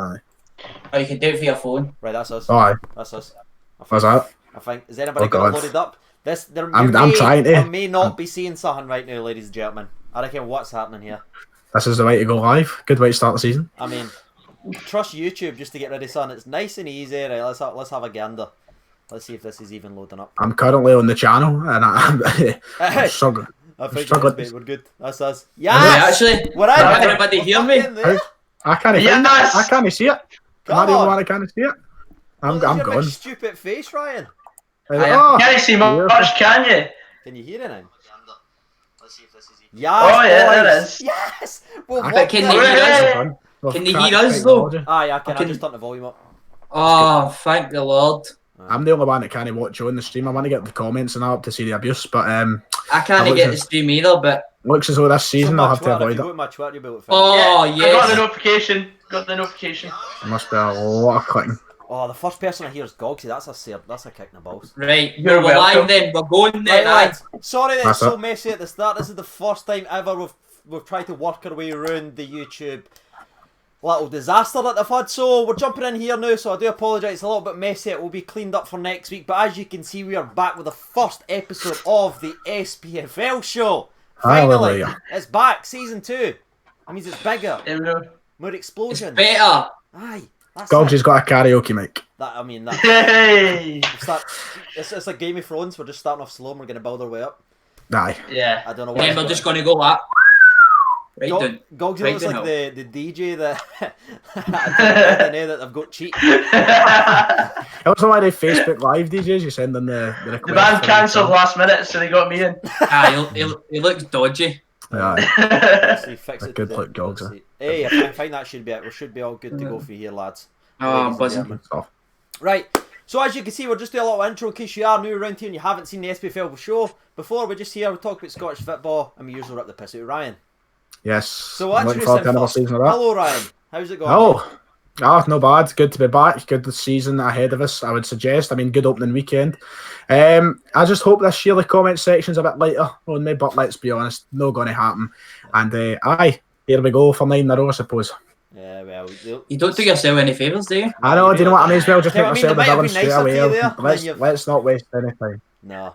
Aye. Or you can do it for your phone. Right, that's us. Oh, aye. That's us. What's that? I think. Is anybody got it loaded up? I'm trying to. I may not be seeing something right now, ladies and gentlemen. I reckon what's happening here. This is the way to go live. Good way to start the season. I mean, trust YouTube just to get ready, son. It's nice and easy. Right, let's have a gander. Let's see if this is even loading up. I'm currently on the channel and I'm struggling. I think we're good. That's us. Yes! Actually, we're in. Can everybody hear me? I can't even. I can't see it. Am I the only one I can't see it? I'm your gone. big stupid face, Ryan. Can't see much, can you? Can you hear it now? Let's see if this is easy. Yes, oh yeah, there is. Yes. Well, but can they hear us? Can they hear us though? Aye, I can. I just turn the volume up. Oh, thank the Lord. I'm the only one that can't watch on the stream. I want to get the comments and that up to see the abuse, but I can't get the stream either. But looks as though this season I'll have to avoid it. Oh yeah, I got the notification. Got the notification. There must be a lot of clicking. Oh, the first person I hear is Goggsy. That's a kick in the balls. Right, we're live then. We're going then. Right. Sorry that it's so messy at the start. This is the first time ever we've tried to work our way around the YouTube little disaster that they've had. So we're jumping in here now. So I do apologise. It's a little bit messy. It will be cleaned up for next week. But as you can see, we are back with the first episode of the Spfl show. Finally, it's back. Season 2. That means it's bigger. More explosions. It's better. Aye. Gogsy's got a karaoke mic. It's like Game of Thrones. We're just starting off slow and we're going to build our way up. Aye. Yeah. I don't know why. And we're just going to go like Goggsy looks like the DJ that I know that they've got cheap. Also, why they Facebook Live DJs, you send them the request. The band cancelled last minute, so they got me in. He looks dodgy. Yeah. A good look, Goggsy. Hey, I think that should be it. We should be all good to go for here, lads. Oh, I'm buzzing. Right. So as you can see, we're just doing a little intro in case you are new around here and you haven't seen the SPFL show before. We're just here, we talk about Scottish football, and we usually rip the piss out of Ryan. Yes. So I'm looking forward to another season of that. Hello, Ryan. How's it going? No bad. Good to be back. Good season ahead of us, I would suggest. I mean, good opening weekend. I just hope this year the comment section's a bit lighter on me, but let's be honest, not going to happen. And here we go for 9 in a row, I suppose. Yeah, well, you don't do yourself any favours, do you? I know. Do you know what? I may as well just make myself the villain straight away. Let's not waste any time. No.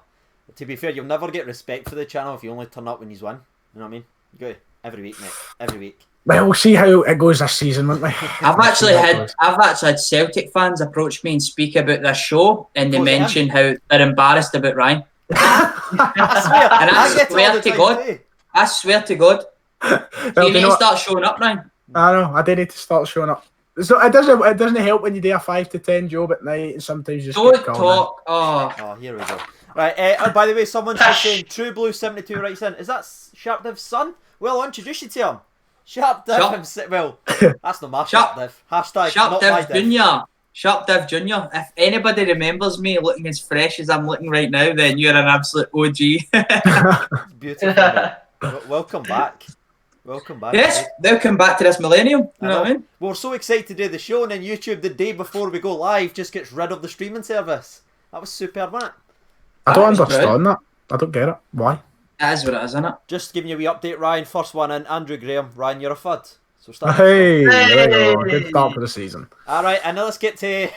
To be fair, you'll never get respect for the channel if you only turn up when you win. You know what I mean? You go every week, mate. Every week. Well, we'll see how it goes this season, won't we? I've actually had Celtic fans approach me and speak about this show, and they mention how they're embarrassed about Ryan. I swear to God. You need to start showing up, Ryan. I know. I do need to start showing up. So it doesn't help when you do a 5 to 10 job at night, and sometimes you just don't talk. Oh, here we go. Right. By the way, someone's just saying True Blue 72 writes in. Is that Sharpdiv's son? Well, introduce you to him. Sharpdiv. Well, that's not my Sharpdiv. Hashtag Sharpdiv Junior. Sharpdiv Junior. If anybody remembers me looking as fresh as I'm looking right now, then you're an absolute OG. Beautiful. Welcome back. Welcome back. Yes, welcome back to this millennium. You know what I mean? We're so excited to do the show, and then YouTube the day before we go live just gets rid of the streaming service. That was superb, wasn't it? I don't understand that. I don't get it. Why? That is what it is, isn't it? Just giving you a wee update, Ryan. First one in, Andrew Graham. Ryan, you're a FUD. So start. Hey, there you go. Good start for the season. All right, and now let's get to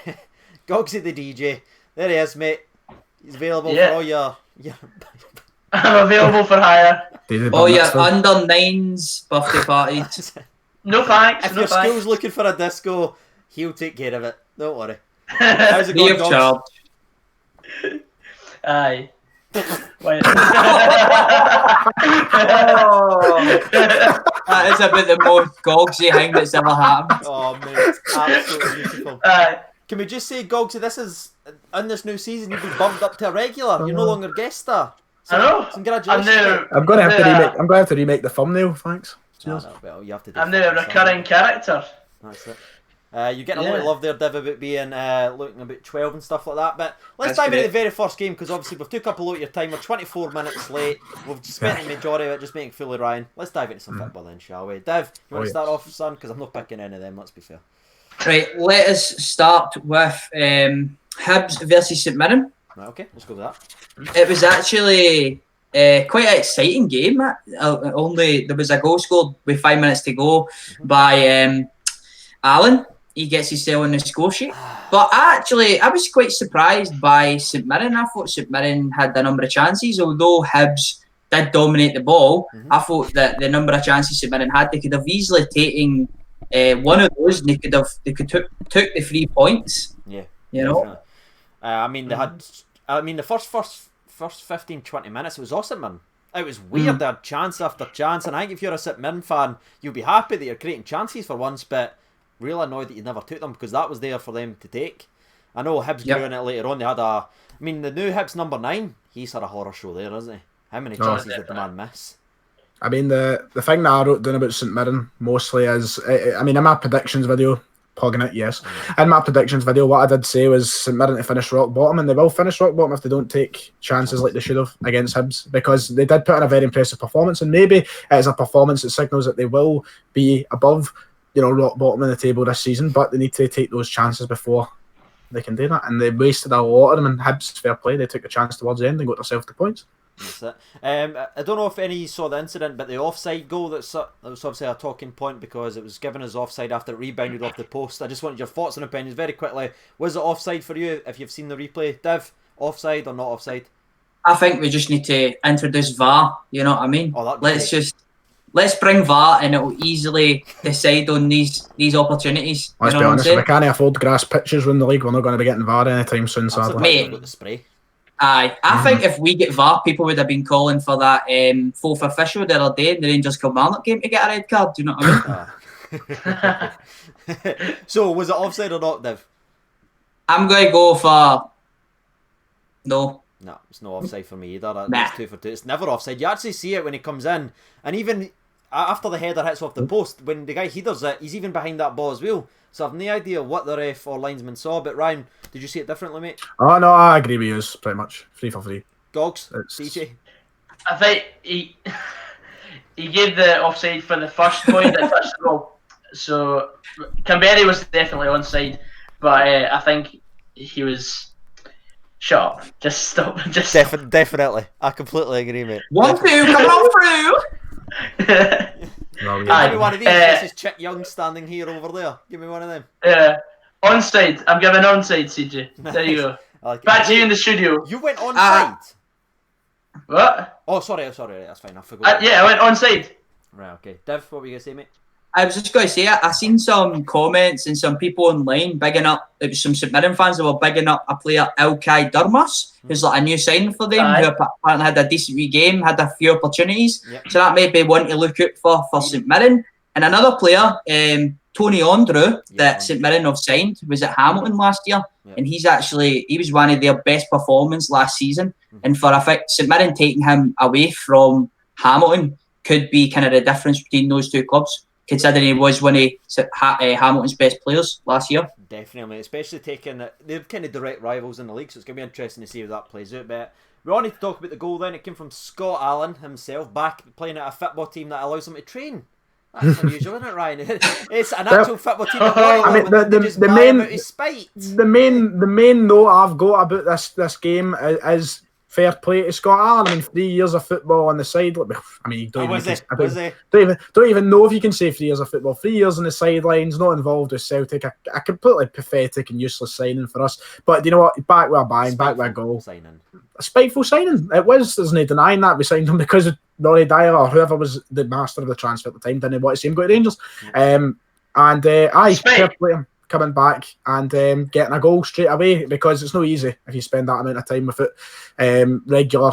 Goggsy the DJ. There he is, mate. He's available for all your... I'm available for hire. Your under 9s birthday parties. No thanks. If your school's looking for a disco, he'll take care of it. Don't worry. How's it going, Goggs? Aye. Wait. That is about the most Goggsy thing that's ever happened. Oh, mate. Absolutely beautiful. Can we just say, Goggsy, this is, in this new season, you've been bumped up to a regular. You're no longer guest star. I know. Congratulations. I'm going to have to remake the thumbnail. Thanks. Well, you have to do I'm now a recurring character. That's it. You're getting a lot of love there, Div, about being looking about 12 and stuff like that. But let's dive into the very first game, because obviously we've took up a lot of your time. We're 24 minutes late. We've spent the majority of it just making fool of Ryan. Let's dive into some football then, shall we? Div, you want to start off, son? Because I'm not picking any of them, let's be fair. Right, let us start with Hibs versus St Mirren. Right, okay, let's go with that. It was actually quite an exciting game. Only there was a goal scored with 5 minutes to go by Alan. he gets his sell on the score sheet. But I was quite surprised by St Mirren. I thought St Mirren had a number of chances, although Hibs did dominate the ball. I thought that the number of chances St Mirren had, they could have easily taken one of those, and they could took the 3 points. Yeah, you know. I mean, they had. I mean, the first 15-20 minutes, it was awesome, man. It was weird. They had chance after chance, and I think if you're a St Mirren fan, you'll be happy that you're creating chances for once, but really annoyed that you never took them, because that was there for them to take. I know Hibs grew in it later on. They had I mean, the new Hibs number 9, he's had a horror show there, hasn't he? How many chances did the man miss? I mean, the thing that I wrote down about St Mirren mostly is, I mean, in my predictions video, plugging it, yes. In my predictions video, what I did say was St Mirren to finish rock bottom, and they will finish rock bottom if they don't take chances like they should have against Hibs, because they did put in a very impressive performance, and maybe it is a performance that signals that they will be above, rock bottom in the table this season, but they need to take those chances before they can do that, and they wasted a lot of them. And Hibs, fair play, they took a chance towards the end and got themselves the points. That's it. I don't know if any of you saw the incident, but the offside goal, that was obviously a talking point because it was given as offside after it rebounded off the post. I just wanted your thoughts and opinions very quickly. Was it offside for you if you've seen the replay? Div, offside or not offside? I think we just need to introduce VAR, you know what I mean? Let's bring VAR, and it will easily decide on these opportunities. Let's be honest, if we can't afford grass pitches in the league, we're not going to be getting VAR anytime soon, sadly. Mate, got the spray. I think if we get VAR, people would have been calling for that fourth official the other day in the Rangers Kilmarnock game to get a red card. Do you know what I mean? So, was it offside or not, Div? I'm going to go for no. No, it's no offside for me either. It's 2 for 2. It's never offside. You actually see it when he comes in, and even after the header hits off the post, when the guy headers it, he's even behind that ball as well. So I've no idea what the ref or linesman saw, but Ryan, did you see it differently, mate? Oh no, I agree with you. Pretty much 3 for 3. Goggs, DJ. I think he gave the offside for the first point that touched the ball. So Canberra was definitely onside, but I think he was. Shut up. Just stop. Definitely. I completely agree, mate. 1-2, come on through! Give me one of these. This is Chick Young standing here over there. Give me one of them. Yeah. Onside. I'm giving onside, CJ. There you go. Like back to you in the studio. You went onside? What? Oh, sorry. That's fine. I forgot. Yeah, I went onside. Right, okay. Div, what were you going to say, mate? I was just going to say, I seen some comments and some people online bigging up, it was some St Mirren fans that were bigging up a player, Ilkay Durmus, who's like a new signing for them, who apparently had a decent wee game, had a few opportunities. So that may be one to look out for St Mirren. And another player, Tony Andrew, that St Mirren have signed, was at Hamilton last year. And he was one of their best performers last season. And for a fact, St Mirren taking him away from Hamilton could be kind of the difference between those two clubs, considering he was one of Hamilton's best players last year. Definitely, especially taking they're kind of direct rivals in the league, so it's going to be interesting to see how that plays out. But we all need to talk about the goal then. It came from Scott Allen himself, back playing at a football team that allows him to train. That's unusual, isn't it, Ryan? It's an actual football team. I mean, the main note I've got about this game is fair play to Scott Allen. I mean, 3 years of football on the side. I mean, you don't even know if you can say 3 years of football. 3 years on the sidelines, not involved with Celtic. A completely pathetic and useless signing for us. But you know what? Back with a bang, back with a goal. A spiteful signing. It was. There's no denying that. We signed him because Rory Dyer or whoever was the master of the transfer at the time didn't want to see him go to Rangers. Fair play him coming back and getting a goal straight away, because it's no easy if you spend that amount of time with it, regular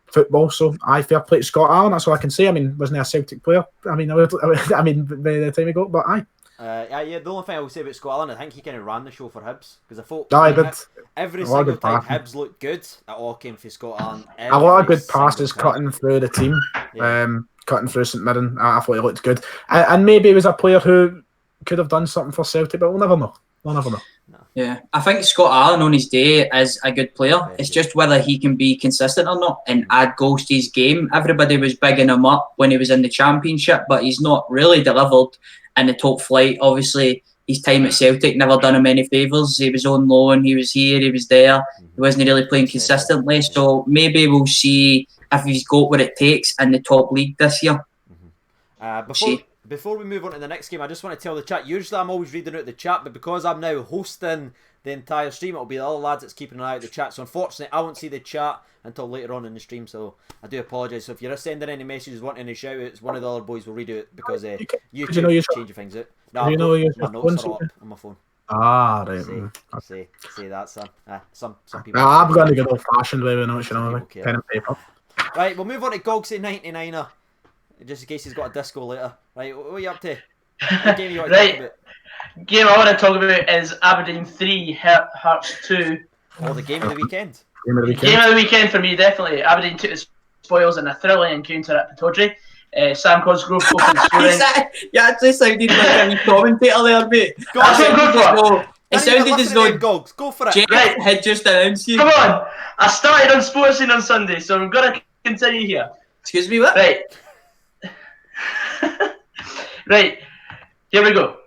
football. So fair play to Scott Allen. That's all I can say. I mean, wasn't he a Celtic player? I mean, by the time he got, but aye. The only thing I will say about Scott Allen, I think he kind of ran the show for Hibs, because I thought every single time Hibs looked good, it all came from Scott Allen. A lot of good passes cutting through the team, cutting through St Mirren. I thought he looked good, and maybe he was a player who could have done something for Celtic, but we'll never know. Yeah, I think Scott Allen on his day is a good player. It's just whether he can be consistent or not and add goals to his game. Everybody was bigging him up when he was in the Championship, but he's not really delivered in the top flight. Obviously, his time at Celtic never done him any favours. He was on loan, he was here, he was there. He wasn't really playing consistently. So maybe we'll before we move on to the next game, I just want to tell the chat. Usually I'm always reading out the chat, but because I'm now hosting the entire stream, it'll be the other lads that's keeping an eye out the chat. So unfortunately, I won't see the chat until later on in the stream. So I do apologise. So if you're sending any messages, wanting any shout outs, one of the other boys will read it because YouTube changing things out. No, you know my notes are up on my phone. Ah, right. Say that, son. Some people. I'm going to get old fashioned with notes, you know, like pen and paper. Right, we'll move on to Goggsy 99er. Just in case he's got a disco later. Right, what are you up to? What game you want to talk about? Game I want to talk about is Aberdeen 3, Hearts 2. Oh, the game of the weekend. Game of the weekend for me, definitely. Aberdeen took the spoils in a thrilling encounter at Pittodrie. Sam Cosgrove opened scoring. You actually sounded like a wee commentator there, mate. It sounded as though Gogs. Go for it. Jake had just announced you. Come on! I started on Sportscene on Sunday, so I'm going to continue here. Excuse me, what? Right. Right, here we go.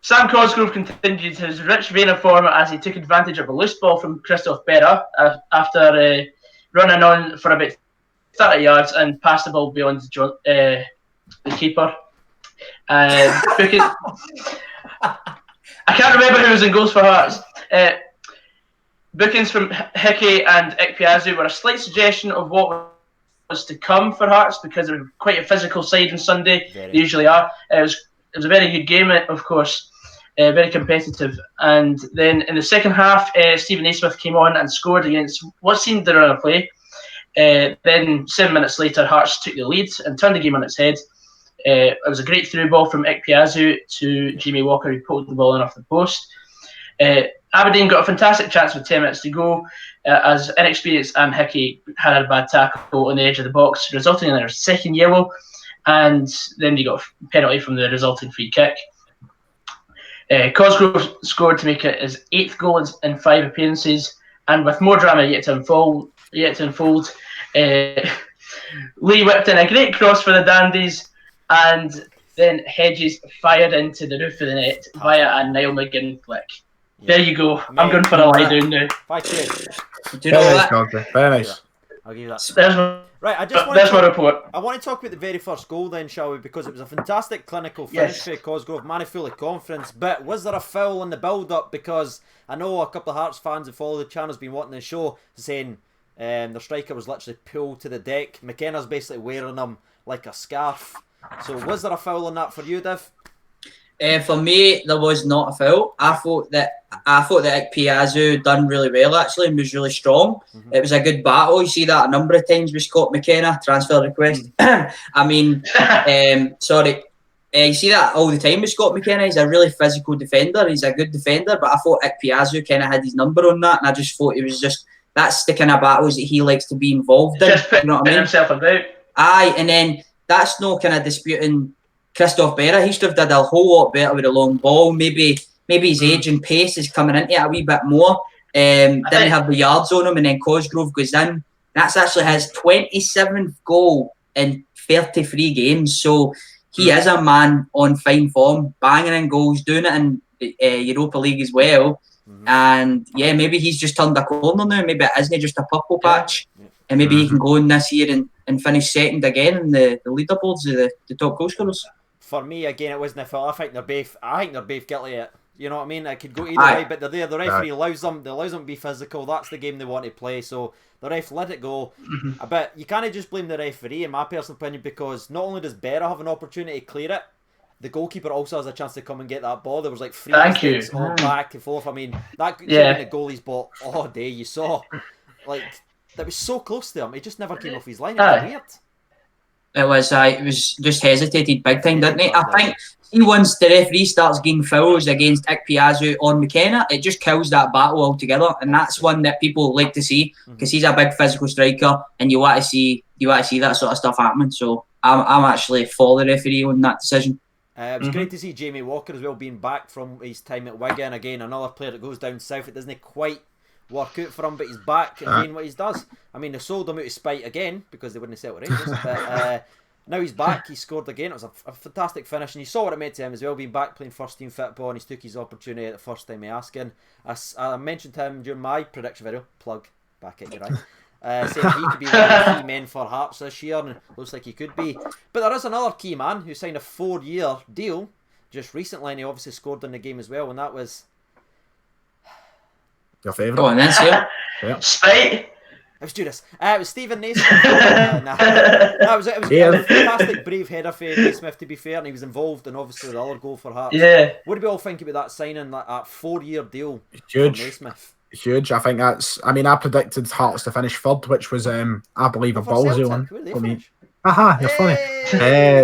Sam Cosgrove continued his rich vein of form as he took advantage of a loose ball from Christoph Berra after running on for about 30 yards and passed the ball beyond the keeper. I can't remember who was in goals for Hearts. Bookings from Hickey and Ikpeazu were a slight suggestion of what was to come for Hearts because they were quite a physical side on Sunday. They usually are. It was a very good game, of course, very competitive. And then in the second half, Stephen Naismith came on and scored against what seemed to run a play. Then 7 minutes later, Hearts took the lead and turned the game on its head. It was a great through ball from Ikpeazu to Jamie Walker, who pulled the ball in off the post. Aberdeen got a fantastic chance with 10 minutes to go as inexperienced and Hickey had a bad tackle on the edge of the box, resulting in their second yellow, and then they got a penalty from the resulting free kick. Cosgrove scored to make it his 8th goal in 5 appearances, and with more drama yet to unfold, Lee whipped in a great cross for the Dandies, and then Hedges fired into the roof of the net via a Niall McGinn flick. There you go. I'm going for a lie down now. Do you know that? Very nice. I'll give you that. There's my report. I want to talk about the very first goal then, shall we? Because it was a fantastic clinical finish for Cosgrove, man full of confidence. But was there a foul in the build-up? Because I know a couple of Hearts fans who follow the channel has been wanting to show, saying their striker was literally pulled to the deck. McKenna's basically wearing him like a scarf. So was there a foul on that for you, Div? For me, there was not a foul. I thought that Ikpeazu done really well actually and was really strong. It was a good battle. You see that a number of times with Scott McKenna transfer request. I mean, you see that all the time with Scott McKenna. He's a really physical defender. He's a good defender, but I thought Ikpeazu kind of had his number on that, and I just thought it was just that's the kind of battles that he likes to be involved in. Just putting himself about. Aye, and then that's no kind of disputing Christoph Berra. He should have done a whole lot better with a long ball. Maybe his age and pace is coming into it a wee bit more. Didn't have the yards on him, and then Cosgrove goes in. That's actually his 27th goal in 33 games. So he is a man on fine form, banging in goals, doing it in Europa League as well. And yeah, maybe he's just turned a corner now. Maybe it isn't just a purple patch. And maybe he can go in this year and finish second again in the leaderboards of the top goal scorers. For me, again, it wasn't a foul. I think they're both guilty of it. You know what I mean? I could go either way, but they're there. The referee allows them to be physical. That's the game they want to play. So the ref let it go. But you can't just blame the referee, in my personal opinion, because not only does Berra have an opportunity to clear it, the goalkeeper also has a chance to come and get that ball. There was like 3 mistakes all back and forth. I mean, that could have been the goalie's ball all day. You saw, like, that was so close to him. He just never came off his line. It was weird. It was just hesitated big time, didn't it? I think once the referee starts getting fouls against Ikpeazu or McKenna, it just kills that battle altogether, and that's one that people like to see because he's a big physical striker, and you want to see that sort of stuff happening. So I'm actually for the referee on that decision. It was great to see Jamie Walker as well being back from his time at Wigan. Again, another player that goes down south. It doesn't quite work out for him, but he's back and doing what he does. I mean, they sold him out of spite again because they wouldn't sell it Rangers, but now he's back. He scored again. It was a fantastic finish, and you saw what it meant to him as well, being back playing first team football, and he's took his opportunity at the first time he asking. I mentioned him during my prediction video. Plug back at your eye. saying he could be one of the key men for Hearts this year, and looks like he could be. But there is another key man who signed a 4-year deal just recently, and he obviously scored in the game as well, and that was... Your favourite? Go on then, Seal. Yeah. Spite. Let's do this. It was Stephen Naismith. It was a fantastic brave header for Naismith, to be fair, and he was involved in obviously the other goal for Hearts. Yeah. What do we all think about that signing, that 4-year deal Huge. for Naismith? Huge. I think that's... I mean, I predicted Hearts to finish third, which was, I believe, a ballsy one. Where did they for me. finish? Aha, you're funny.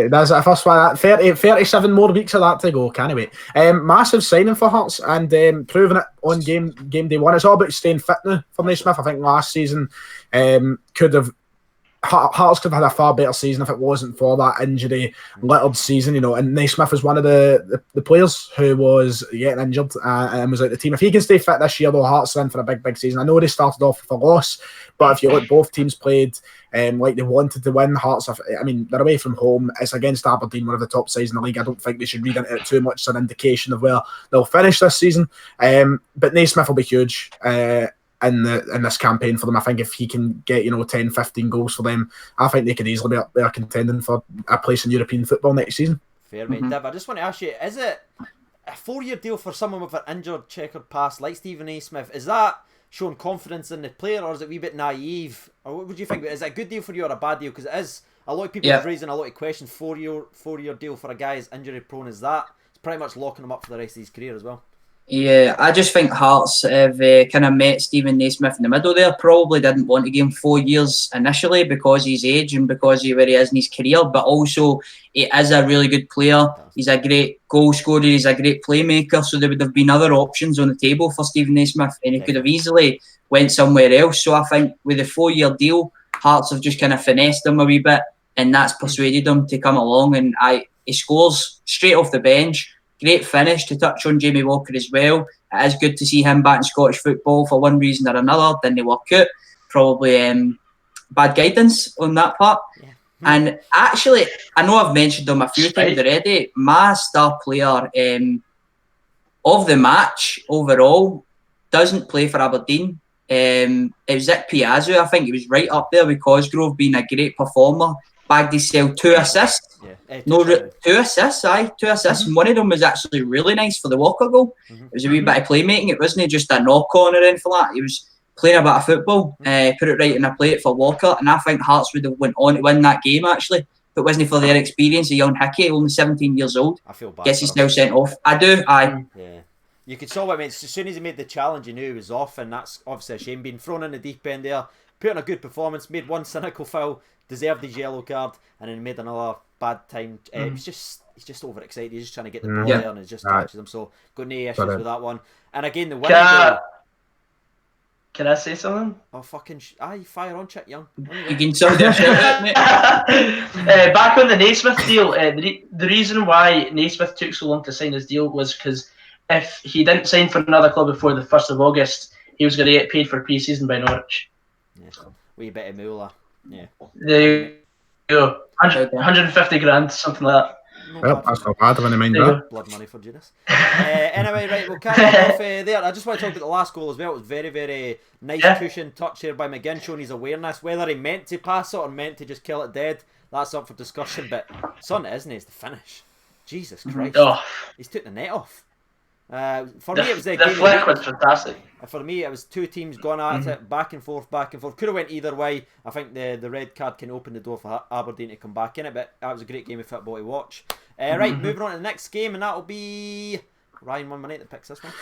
That's the first one. 37 more weeks of that to go. Can't wait. Massive signing for Hearts and proving it on game day one. It's all about staying fit now for Naismith. I think last season Hearts could have had a far better season if it wasn't for that injury-littered season, you know. And Naismith was one of the players who was getting injured and was out the team. If he can stay fit this year, though, Hearts are in for a big season. I know they started off with a loss, but if you look, both teams played like they wanted to win. Hearts, I mean, they're away from home. It's against Aberdeen, one of the top sides in the league. I don't think they should read into it too much as an indication of where they'll finish this season. But Naismith will be huge. In this campaign for them. I think if he can get 10, 15 goals for them, I think they could easily be up there contending for a place in European football next season. Fair mate. Div, I just want to ask you, is it a 4-year deal for someone with an injured checkered past like Stephen Naismith? Is that showing confidence in the player, or is it a wee bit naive? Or what would you think? Is it a good deal for you or a bad deal? Because it is, a lot of people are raising a lot of questions. 4-year deal for a guy as injury prone as that, it's pretty much locking him up for the rest of his career as well. Yeah, I just think Hearts have kind of met Stephen Naismith in the middle there. Probably didn't want to give him 4 years initially because of his age and because of where he is in his career, but also he is a really good player. He's a great goal scorer, he's a great playmaker, so there would have been other options on the table for Stephen Naismith and he could have easily went somewhere else. So I think with the 4-year deal, Hearts have just kind of finessed him a wee bit and that's persuaded him to come along, and he scores straight off the bench. Great finish. To touch on Jamie Walker as well, it is good to see him back in Scottish football for one reason or another. Didn't work out. Probably bad guidance on that part. Yeah. And actually, I know I've mentioned him a few times already. My star player of the match overall doesn't play for Aberdeen. It was Zic Piazza. I think he was right up there with Cosgrove being a great performer. Bagged himself 2 assists. Yeah. 2 assists, 2 assists. One of them was actually really nice for the Walker goal. It was a wee bit of playmaking. It wasn't just a knock on or anything like that. He was playing a bit of football, put it right in a plate for Walker, and I think Hearts would have went on to win that game actually. If it wasn't for their experience, a young Hickey, only 17 years old, I feel bad. Gets his now sent off. I do, Yeah. You could saw what I mean. As soon as he made the challenge, you knew he was off, and that's obviously a shame. Being thrown in the deep end there, put in a good performance, made one cynical foul, deserved his yellow card, and then made another bad time. He's just overexcited. He's just trying to get the ball there, and it just catches him. So got no issues with that one. And again, the winning goal. Can I say something? Oh fucking! Fire on, Chick Young. You can tell their shit out, mate. Back on the Naismith deal, the reason why Naismith took so long to sign his deal was because if he didn't sign for another club before the 1st of August, he was going to get paid for pre-season by Norwich. Yeah, wee bit of moolah. Yeah. There you go. 150 grand, something like that. Well, that's not bad when I mind that. Blood money for Judas. Anyway, right, we'll carry on off there. I just want to talk about the last goal as well. It was very, very nice cushion touch here by McGinn, showing his awareness. Whether he meant to pass it or meant to just kill it dead, that's up for discussion. But son, isn't he? It's the finish. Jesus Christ. He's took the net off. For me, it was the flick was fantastic. For me, it was 2 teams going at it, back and forth. Could have went either way. I think the red card can open the door for Aberdeen to come back in it, but that was a great game of football to watch. Right, moving on to the next game, and that'll be Ryan 1 minute that picks this one.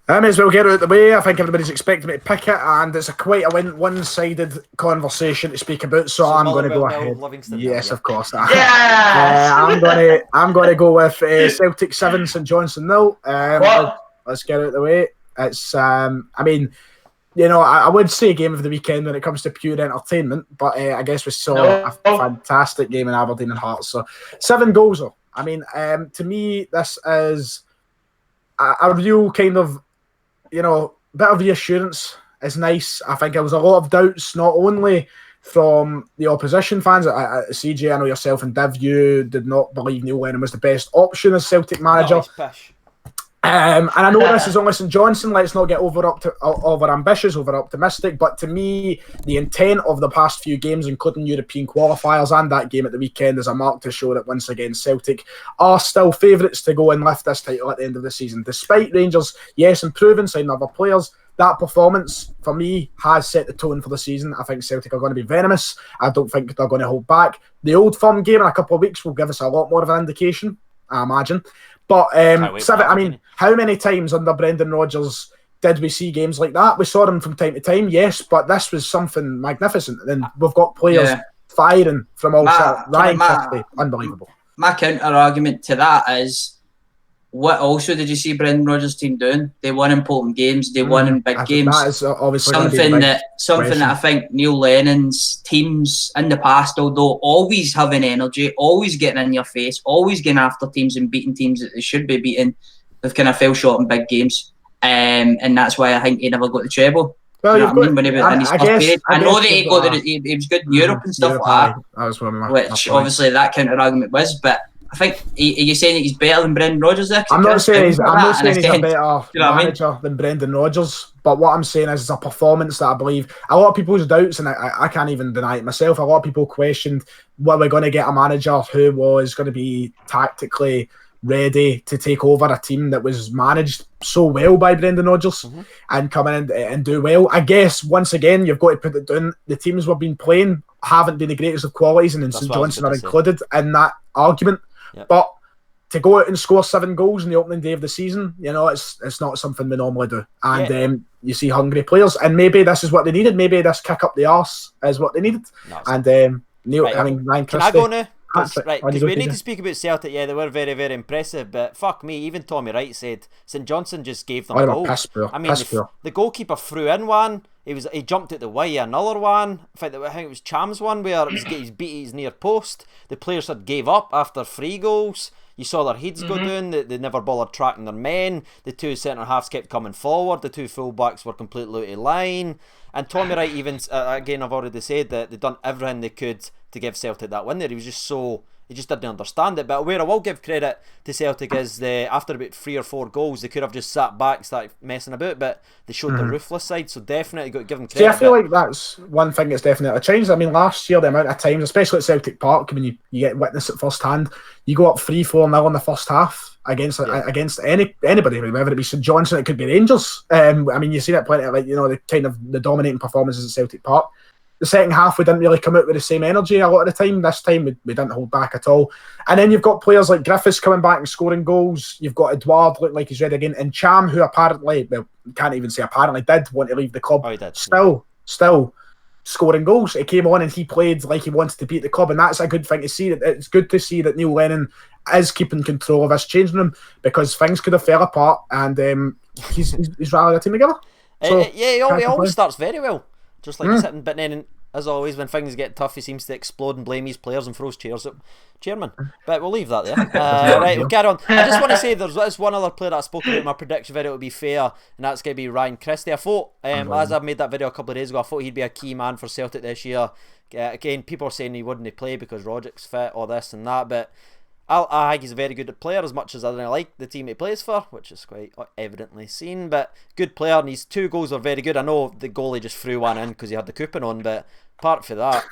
I may as well get it out of the way. I think everybody's expecting me to pick it, and it's quite a one-sided conversation to speak about. So I'm going to go ahead. Yes, of course. I'm going to go with Celtic 7, St Johnstone 0. Let's get it out of the way. It's I mean, I would say game of the weekend when it comes to pure entertainment, but I guess we saw a fantastic game in Aberdeen and Hearts. So 7 goals though. I mean, to me, this is a real kind of bit of reassurance is nice. I think there was a lot of doubts, not only from the opposition fans. CJ, I know yourself and Div, you did not believe Neil Lennon was the best option as Celtic manager. And I know this is only St Johnstone. Let's not get over ambitious, over optimistic. But to me, the intent of the past few games, including European qualifiers and that game at the weekend, is a mark to show that once again Celtic are still favourites to go and lift this title at the end of the season. Despite Rangers, yes, improving, signing other players, that performance for me has set the tone for the season. I think Celtic are going to be venomous. I don't think they're going to hold back. The Old Firm game in a couple of weeks will give us a lot more of an indication, I imagine. But how many times under Brendan Rodgers did we see games like that? We saw them from time to time, yes, but this was something magnificent. And we've got players firing from all sides. Ryan Christie, unbelievable. My counter argument to that is, what also did you see Brendan Rodgers' team doing? They won important games. They won in big games. That is obviously something that I think Neil Lennon's teams in the past, although always having energy, always getting in your face, always getting after teams and beating teams that they should be beating, they've kind of fell short in big games, and that's why I think he never got the treble. Well, you know what I mean? When he was in his first period. I know that he was good in Europe and stuff like that. That was one of my which obviously that counter argument was, but I think are you saying that he's better than Brendan Rodgers there? I'm not saying he's a better manager than Brendan Rodgers, but what I'm saying is a performance that I believe a lot of people's doubts, and I can't even deny it myself, a lot of people questioned were we going to get a manager who was going to be tactically ready to take over a team that was managed so well by Brendan Rodgers and come in and do well. I guess once again you've got to put it down, the teams we've been playing haven't been the greatest of qualities, and St Johnstone are included in that argument. Yep. But to go out and score 7 goals in the opening day of the season, you know, it's not something we normally do. And you see hungry players, and maybe this is what they needed. Maybe this kick up the arse is what they needed. And Neil, Ryan Christie. Can I go now? Because we need to speak about Celtic. Yeah, they were very, very impressive, but fuck me, even Tommy Wright said St Johnstone just gave them goals. I mean, the goalkeeper threw in one. He jumped at the way another one. I think it was Cham's one where he beat his near post. The players had gave up after 3 goals. You saw their heads go down. They never bothered tracking their men. The 2 centre halves kept coming forward. The 2 full backs were completely out of line. And Tommy Wright even again, I've already said that they'd done everything they could to give Celtic that win there. He just didn't understand it. But where I will give credit to Celtic is after about 3 or 4 goals, they could have just sat back, started messing about, but they showed the ruthless side, so definitely got to give them credit. See, I feel like that's one thing that's definitely changed. I mean, last year, the amount of times, especially at Celtic Park, when you get witness it first hand, you go up 3-4-0 in the first half against anybody, whether it be St Johnstone, it could be Rangers. I mean, you see that plenty of, like, you know, the dominating performances at Celtic Park. The second half, we didn't really come out with the same energy a lot of the time. This time, we didn't hold back at all. And then you've got players like Griffiths coming back and scoring goals. You've got Edouard looking like he's ready again. And Cham, who apparently, well, can't even say apparently, did want to leave the club. Oh, he did. Still scoring goals. He came on and he played like he wanted to beat the club. And that's a good thing to see. It's good to see that Neil Lennon is keeping control of this changing room, because things could have fell apart, and he's rallied the team together. So, he always starts very well. Just like sitting, but then, as always, when things get tough, he seems to explode and blame his players and throws chairs at chairman. But we'll leave that there. Right, we'll carry on. I just want to say there's one other player that I spoke about in my prediction video, to be fair, and that's going to be Ryan Christie. I thought, as I made that video a couple of days ago, I thought he'd be a key man for Celtic this year. Again, people are saying he wouldn't play because Roderick's fit or this and that, but I think he's a very good player, as much as I don't like the team he plays for, which is quite evidently seen, but good player, and his 2 goals were very good. I know the goalie just threw one in because he had the coupon on, but apart from that,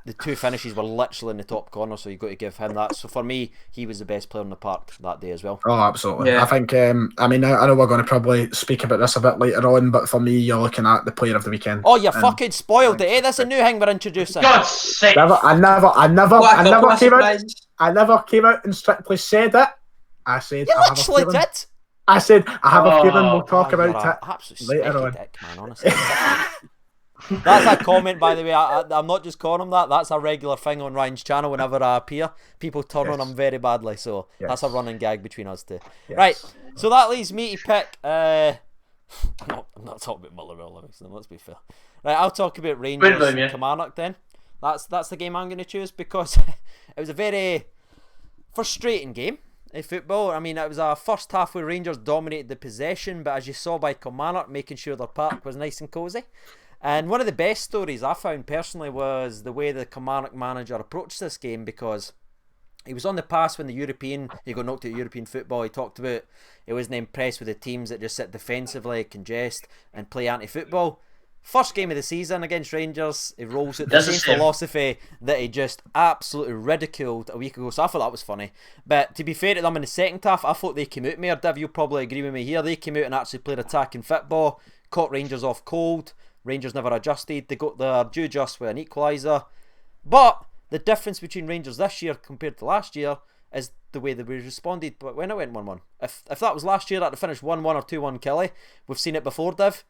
the 2 finishes were literally in the top corner, so you've got to give him that. So for me, he was the best player in the park that day as well. Oh, absolutely. Yeah. I think, I know we're going to probably speak about this a bit later on, but for me, you're looking at the player of the weekend. Oh, you fucking spoiled it, eh? That's a new thing we're introducing. God's sake. I never came out and strictly said it. I said, you literally did. I said, I have a feeling we'll talk about it later on. Dick, man, honestly. That's a comment, by the way. I'm not just calling him that. That's a regular thing on Ryan's channel. Whenever I appear, people turn on him very badly. So that's a running gag between us two. Yes. Right. So that leaves me to pick. I'm not talking about Motherwell, Livingston. Let's be fair. Right. I'll talk about Rangers and Kilmarnock then. That's the game I'm going to choose, because it was a very frustrating game in football. I mean, it was a first half where Rangers dominated the possession, but as you saw by Kilmarnock, making sure their park was nice and cosy. And one of the best stories I found personally was the way the Kilmarnock manager approached this game, because He was on the pass when he got knocked out of European football. He talked about he wasn't impressed with the teams that just sit defensively, congest, and play anti-football. First game of the season against Rangers, he rolls out the same philosophy that he just absolutely ridiculed a week ago, so I thought that was funny. But to be fair to them in the second half, I thought they came out more. Div, you'll probably agree with me here. They came out and actually played attacking football, caught Rangers off cold. Rangers never adjusted. They got their due just with an equaliser. But the difference between Rangers this year compared to last year is the way that we responded. But when it went 1-1, if that was last year, that'd have finished 1-1 or 2-1 Kelly. We've seen it before, Div.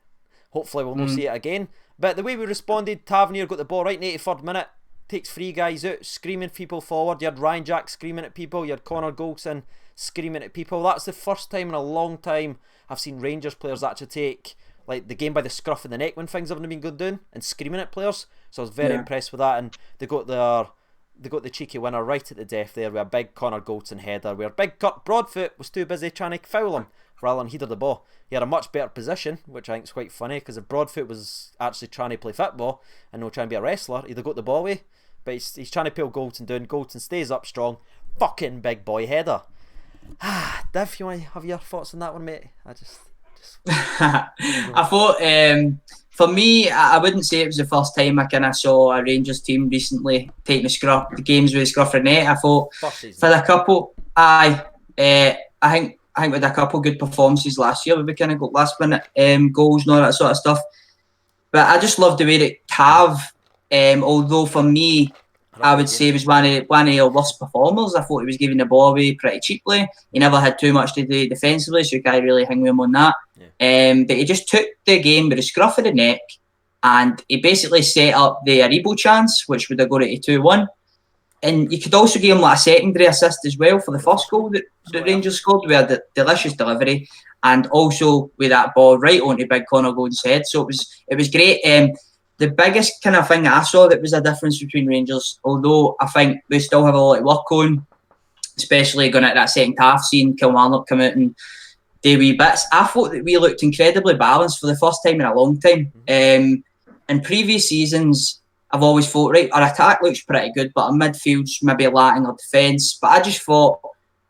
Hopefully we'll not see it again. But the way we responded, Tavernier got the ball right in the 83rd minute, takes 3 guys out, screaming people forward. You had Ryan Jack screaming at people. You had Connor Goldson screaming at people. That's the first time in a long time I've seen Rangers players actually take like the game by the scruff of the neck when things haven't been going down and screaming at players. So I was very impressed with that. And they got the cheeky winner right at the death there with a big Connor Goldson header where big Kurt Broadfoot was too busy trying to foul him rather than header the ball. He had a much better position, which I think is quite funny, because if Broadfoot was actually trying to play football and not trying to be a wrestler, he'd have got the ball away. But he's trying to pull Goldson down. Goldson stays up strong. Fucking big boy header. Div, you want to have your thoughts on that one, mate? I thought, for me, I wouldn't say it was the first time I kind of saw a Rangers team recently taking the games with the scruff of the net. I thought for a couple, I think with a couple good performances last year, we kind of got last minute goals and all that sort of stuff. But I just loved the way that Cav, although for me, I would say he was one of the worst performers. I thought he was giving the ball away pretty cheaply. He never had too much to do defensively, so you can't really hang with him on that. But he just took the game with the scruff of the neck, and he basically set up the Aribo chance, which would have got it to 2-1. And you could also give him like a secondary assist as well for the first goal that the Rangers scored. We had a delicious delivery, and also with that ball right onto big Connor Gold's head. So it was great. The biggest kind of thing I saw that was a difference between Rangers, although I think we still have a lot of work on, especially going at that second half, seeing Kilmarnock come out and do wee bits. I thought that we looked incredibly balanced for the first time in a long time. In previous seasons, I've always thought, right, our attack looks pretty good, but our midfield's maybe lacking our defence. But I just thought,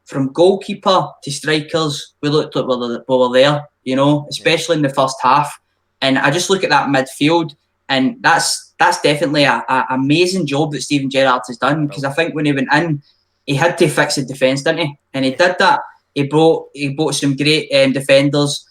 from goalkeeper to strikers, we looked like we were there, you know, especially in the first half. And I just look at that midfield, and that's definitely an amazing job that Steven Gerrard has done, because I think when he went in, he had to fix the defence, didn't he? And he did that. He brought some great defenders.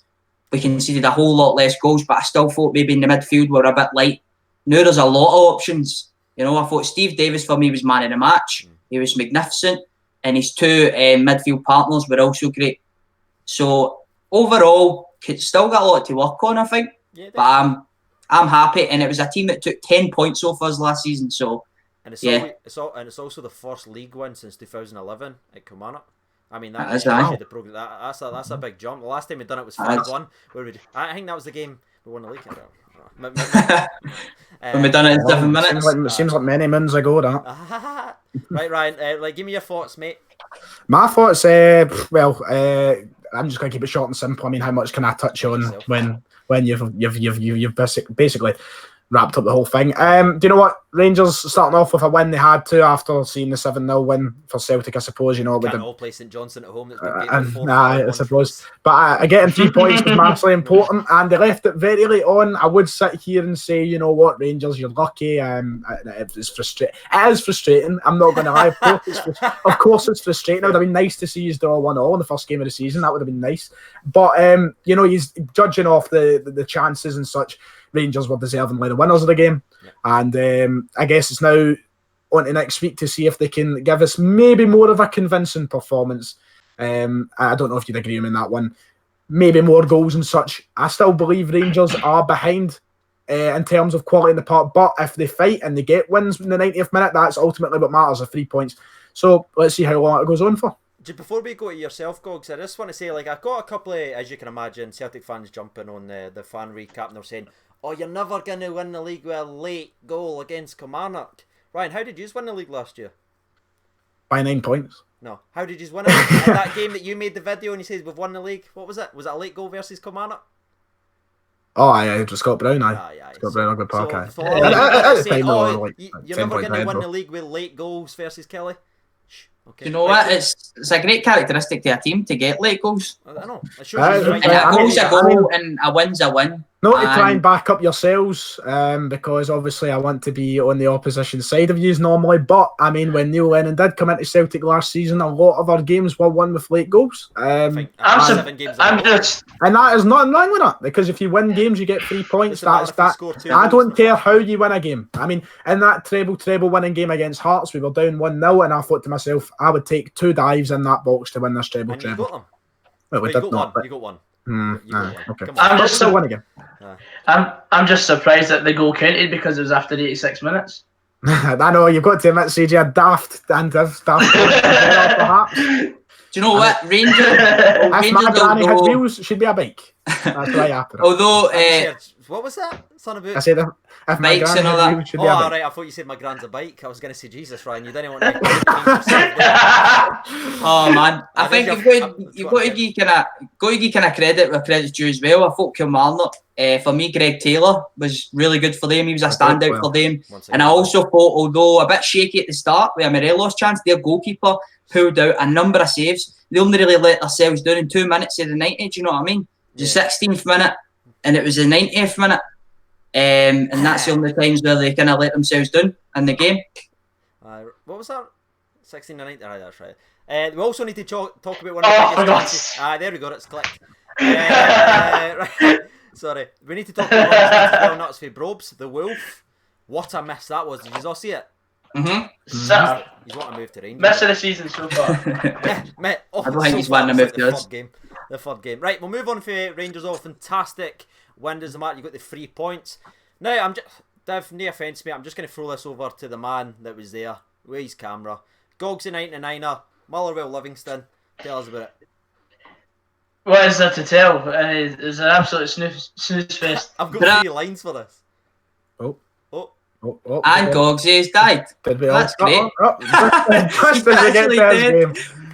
We conceded a whole lot less goals, but I still thought maybe in the midfield we were a bit light. Now there's a lot of options. You know, I thought Steve Davis for me was man of the match. He was magnificent, and his 2 midfield partners were also great. So overall, still got a lot to work on, I think. But I'm happy, and it was a team that took 10 points off us last season. So it's also the first league win since 2011 at Kilmarnock. I mean, that's a big jump. The last time we'd done it was 5-1. I think that was the game we won the league. When we done it in 7 minutes. Seems like many moons ago, that. Right, Ryan. Give me your thoughts, mate. My thoughts, I'm just going to keep it short and simple. I mean, how much can I touch on when you've basically wrapped up the whole thing? Do you know what? Rangers starting off with a win they had to after seeing the 7-0 win for Celtic, I suppose. You know, can't all play St Johnstone at home. I suppose. But getting 3 points was massively important, and they left it very late on. I would sit here and say, you know what, Rangers, you're lucky. It's frustrating. It is frustrating. I'm not going to lie. Of course, it's frustrating. It would have been nice to see you draw 1-1 in the first game of the season. That would have been nice. But you know, he's judging off the chances and such. Rangers were deservingly the winners of the game, and I guess it's now on to next week to see if they can give us maybe more of a convincing performance. I don't know if you'd agree with me on that one. Maybe more goals and such. I still believe Rangers are behind in terms of quality in the park, but if they fight and they get wins in the 90th minute, that's ultimately what matters, the 3 points. So let's see how long it goes on for. Before we go to yourself, Goggs, I just want to say, I've got a couple of, as you can imagine, Celtic fans jumping on the fan recap, and they're saying, oh, you're never going to win the league with a late goal against Kilmarnock. Ryan, how did you win the league last year? By 9 points. No. How did you win it? In that game that you made the video and you said we've won the league, what was it? Was it a late goal versus Kilmarnock? Oh, yeah, just Scott Brown, Scott Brown, Good Park, you're never going to win the league with late goals versus Kelly. Okay. You know what? It's a great characteristic to a team to get late goals. I know. It shows you And a goal's a goal and a win's a win. Not to try and back up yourselves, because obviously I want to be on the opposition side of yous normally. But I mean, when Neil Lennon did come into Celtic last season, a lot of our games were won with late goals. I'm just, and that is nothing wrong with it, because if you win games, you get 3 points. That's that. I don't care how you win a game. I mean, in that treble winning game against Hearts, we were down 1-0, and I thought to myself, I would take 2 dives in that box to win this treble. You got them. Well, we did not. You got one. Okay. I'm just still win again. I'm just surprised that the goal counted because it was after 86 minutes. I know, you've got to admit, CJ, a daft and daft. Do you know what? Rangers. If my granny had wheels, she'd be a bike. That's why I happen. Although, what was that? Son about? I said if my bikes granny and all had that. wheels, she'd be a bike. Right. I thought you said my gran's a bike. I was going to say, Jesus, Ryan, you didn't want to. Oh man, I think you've got to give kind of credit where credit's due as well. I thought Kilmarnock, for me, Greg Taylor was really good for them. He was a standout for them, and I also thought, although a bit shaky at the start with a Morelos chance, their goalkeeper pulled out a number of saves. They only really let themselves down in 2 minutes of the 90. Do you know what I mean? It was the 16th minute, and it was the 90th minute, and that's the only times where they kind of let themselves down in the game. What was that? 16 and 19. That's right. We also need to talk about one of the biggest chances. There we go. It's clicked. Right. Sorry. We need to talk about one of the chances well nuts for Brobes, the Wolf. What a miss that was. Did you all see it? He's want to move to Rangers. Miss of the season so far. I don't think he's wanting to move to us. The third game. Right, we'll move on for Rangers. Fantastic win doesn't matter. You got the 3 points. Now, I'm just, Dev, no offence, mate. I'm just going to throw this over to the man that was there with his camera. Goggsy 99er, Motherwell Livingston. Tell us about it. What is there to tell? It was an absolute snooze fest. I've got 3 lines for this. And Goggsy's died. That's great.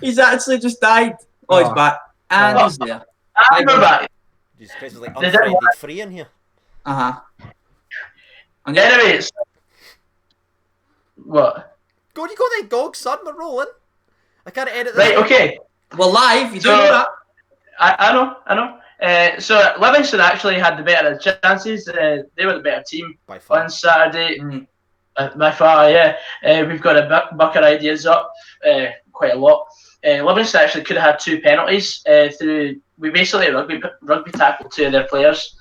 He's actually just died. He's back. And he's there. I'm back. Jesus Christ, there's like unfriended free in here. Anyways. What? Go, you got that Gog, son, we're rolling. I can't edit this. Right, okay. We're live, you don't know that. I know. So Livingston actually had the better chances. They were the better team on Saturday. By far, yeah. We've got a bucket of ideas up, quite a lot. Livingston actually could have had 2 penalties through. We basically rugby tackled 2 of their players.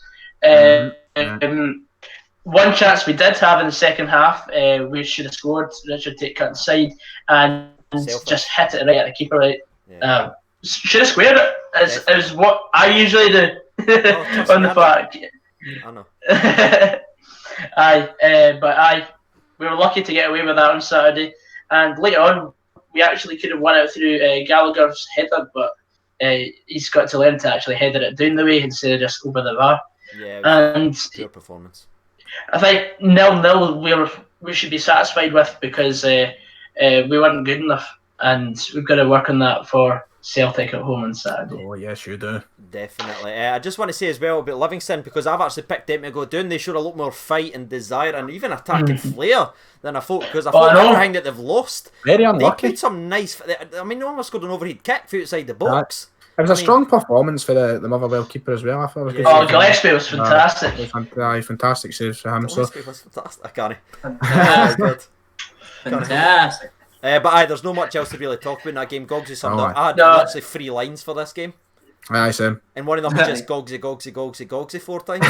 One chance we did have in the second half, we should have scored. Richard Tate cut inside and just hit it right at the keeper. Right, should have squared it. It was what I usually do on the park. I know. We were lucky to get away with that on Saturday, and later on we actually could have won it through Gallagher's header, but he's got to learn to actually header it down the way instead of just over the bar. Yeah, and pure performance. I think 0-0 we should be satisfied with because we weren't good enough, and we've got to work on that for Celtic at home on Saturday. Oh yes, you do. Definitely. I just want to say as well about Livingston, because I've actually picked them to go down. They showed a lot more fight and desire and even attacking flair than I thought, because I thought everything that they've lost. Very unlucky. They played some nice. I mean, no one scored an overhead kick from outside the box. It was a strong performance for the Motherwell keeper as well. I thought. Gillespie was fantastic. Fantastic saves for him. Gillespie was fantastic. I can't. Fantastic. But there's no much else to really talk about in that game. Goggsy summed up. I had actually 3 lines for this game. Aye, same. And one of them was just Goggsy 4 times.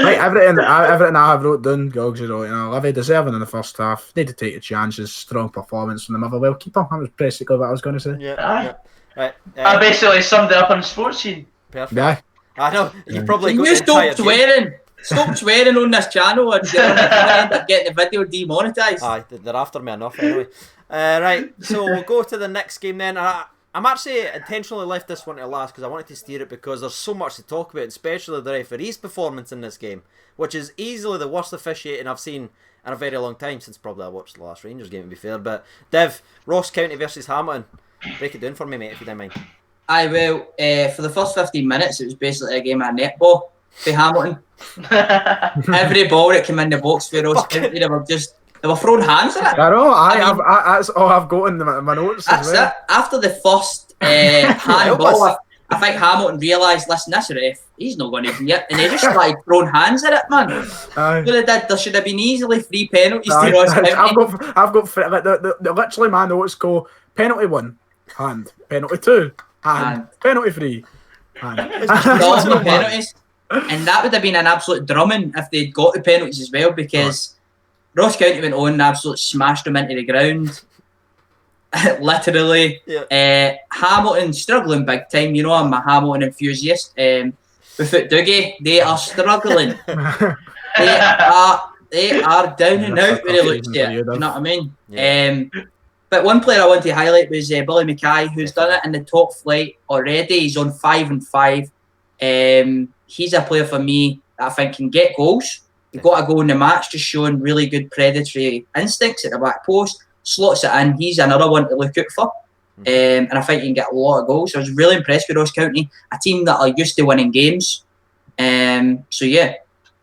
Right, everything I have wrote down, Goggsy wrote. Livy deserving in the first half. Need to take the chances. Strong performance from the Motherwell keeper. That was basically what I was going to say. Yeah. Right. I basically summed it up on the sports scene. Perfect. Yeah. I know. You probably got you stop swearing. Stop swearing on this channel, or you're going to end up getting the video demonetised. Aye, they're after me enough anyway. Right, so we'll go to the next game then. I'm actually intentionally left this one to last because I wanted to steer it because there's so much to talk about, especially the referee's performance in this game, which is easily the worst officiating I've seen in a very long time, since probably I watched the last Rangers game, to be fair. But Dev, Ross County versus Hamilton. Break it down for me, mate, if you don't mind. I will. For the first 15 minutes, it was basically a game of netball for Hamilton. Every ball that came in the box for Ross County, they were just They were throwing hands at it. I know. That's all I've got in my notes. That's as well. it. After the first handball, I think Hamilton realised, listen, this ref, he's not going to be it. And they just started throwing hands at it, man. There should have been easily 3 penalties to Ross County. I've got the literally my notes go penalty 1, hand. Penalty 2, hand. Penalty 3, hand. All penalties. And that would have been an absolute drumming if they'd got the penalties as well, because Ross County went on and absolutely smashed them into the ground. Literally. Yeah. Hamilton struggling big time. You know, I'm a Hamilton enthusiast. Without Dougie, they are struggling. they are down and out when it looks there. You know what I mean? Yeah. But one player I want to highlight was Billy Mackay, who's done it in the top flight already. He's on 5 and 5. He's a player for me that I think can get goals. He got a goal in the match, just showing really good predatory instincts at the back post. Slots it in. He's another one to look out for. And I think he can get a lot of goals. So I was really impressed with Ross County, a team that are used to winning games. So yeah,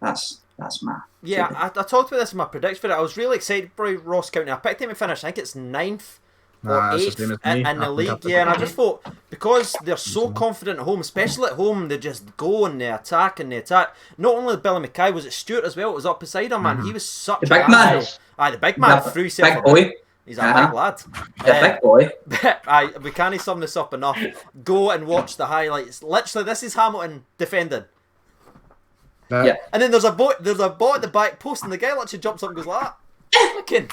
that's my... Yeah, I talked about this in my prediction for it. I was really excited for Ross County. I picked him to finish, I think it's 9th or 8th in the league. Yeah, and I just thought, because they're so confident at home, especially at home, they just go and they attack and they attack. Not only Billy Mackay, was it Stuart as well? It was up beside him, man. He was such the big man. The big man threw himself. Big boy. He's a big lad. Big boy. We can't sum this up enough. Go and watch the highlights. Literally, this is Hamilton defending. Yeah. And then there's a ball at the back post, and the guy literally jumps up and goes like that. Looking.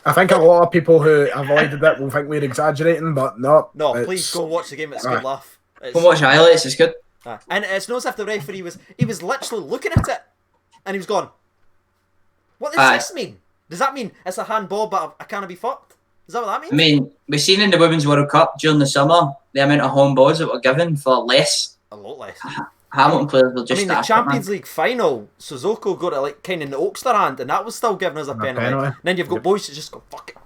I think a lot of people who avoided it will think we're exaggerating, but no. No, please go and watch the game. It's a good laugh. Go watch the highlights. It's good. And it's not as if the referee was literally looking at it, and he was going, "What does this mean? Does that mean it's a handball, but I can't be fucked? Is that what that means?" I mean, we've seen in the Women's World Cup during the summer the amount of handballs that were given for less. A lot less. Hamilton players will just. The Champions League final, Suzuko got it like kind of in the Oakster hand, and that was still given as a penalty. And then you've got boys that just go fuck it.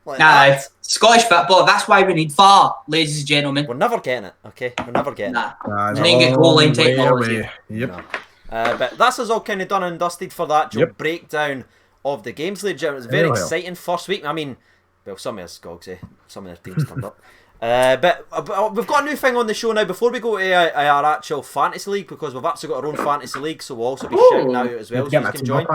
Like Scottish football. That's why we need VAR, ladies and gentlemen. We're never getting it. Okay, we're never getting it. And then get goal line technology. Yep. No. But that's us all kind of done and dusted for that breakdown of the games. It was very exciting first week. I mean, well, some of us goggsy, some of their teams turned up. But we've got a new thing on the show now. Before we go to our actual fantasy league, because we've actually got our own fantasy league, so we'll also be shouting out as well, so you can join.